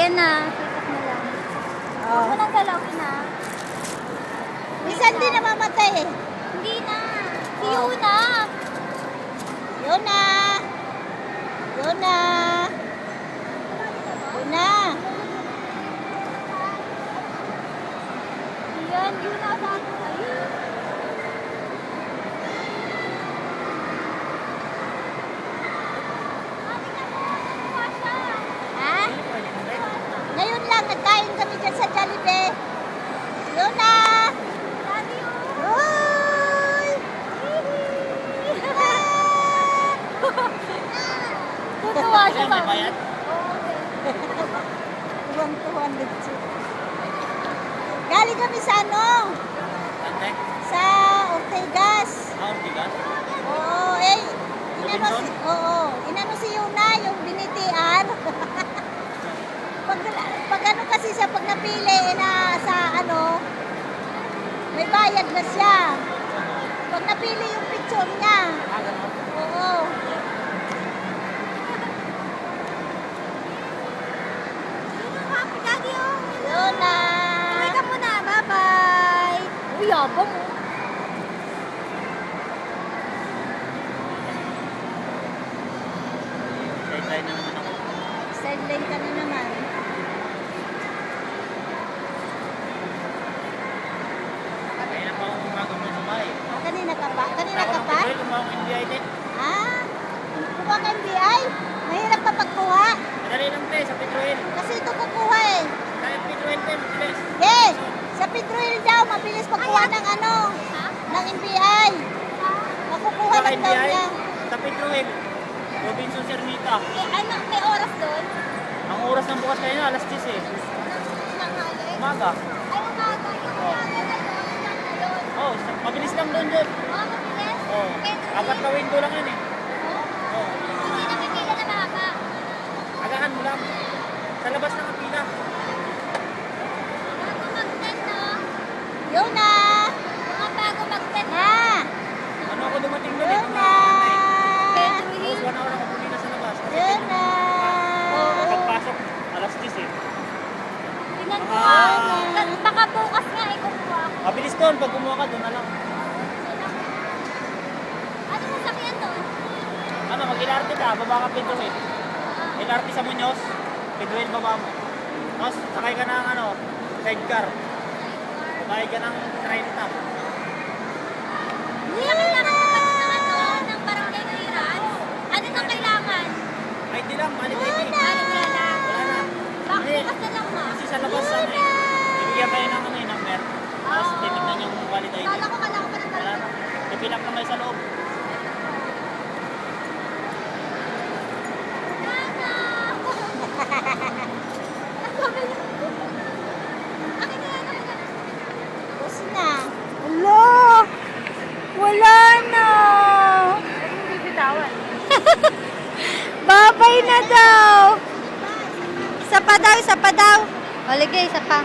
Ayan na. Sikat na lang. Huwag mo nang galawin na. Minsan di namamatay eh. Hindi na. Si Yuna. Yuna! Yuna! Yuna! Ayan, Yuna sa akin. Ayun. Ha? Ngayon lang, nagkain kami dyan sa Jollibee. Yuna! Hoy! Tutuwa siya May bayad? Tuwang-tuwang dito. Galing kami sa ano? Ante? Sa Ortegas. Ortigas? Oo, inano si Yuna, yung binitian. pag ano kasi siya, pag napili na sa ano, may bayad na siya. Pag napili yung picture niya. Gano'n. Oo. Happy daddy, oh. Yuna. Uwi ka muna. Bye-bye. Uy, yabang, oh. Sideline na naman ako. Sideline ka na naman. Kaya na pa akong gumagawa sa bahay. Kanina ka pa? Kanina ka Ako pa? ng Pedro, gumawa ng NBI din. Ah, kukuha ka NBI? Mahirap pa pagkuha. Madali lang te, sa Pedroel. Kasi ito kukuha eh. Kaya Pedroel te, mabilis. Yes! Sa Pedroil daw, mabilis pagkuha ng ano, Ha? ng NBI. Makukuha Sa lang daw NBI, niya. sa Pedroel. Robinson Cernita. Ano, may oras doon? Ang oras ng bukas kayo na, alas 10 eh. Nanghali? Umaga. Ay, umaga. Yung umaga na doon. Ngayon. Oh, mabilis lang doon doon. Oh, mabilis. Oh, Pedro, apat na window lang yun eh. oh. Oh, Hindi nakikita na mahaba. agahan mo lang. Sa labas ng pila. Bago mag-10, no? Yuna! Mga bago mag-10, Na! Ano ako dumating doon eh? Yuna! Pedro Tapos Hill. 1 hour ako pumila sa labas. Kasi Yuna! pagpasok, alas 10 eh. Tingnan ko nga. Baka bukas nga ikukuha ko. Mabilis doon, pag kumuha ka doon na lang. Ano sasakyan doon? Ano, mag-LRT ka, baba ka Pedroel. LRT sa Muñoz, Pedroel baba mo. Tapos sakay ka ng ano, sidecar. Babayad ka ng 30. Hindi na kailangan mo pa ng ano, ng barangay clearance. Ano nang kailangan? Ay, di lang, balik ID. Ano wala na? Wala na. Bakit Hindi. bukas na lang mo? Kasi sa labas, ano eh. Bibigyan kayo ng ano eh, number. Tapos titignan yung valid ID. Kala ko pa ng Wala barangay. na. Pipilap na kayo sa loob. Tapos na. Hello! Wala na! Bibitawan. Babay na daw! Isa pa daw, isa pa daw. O, ligay, isa pa.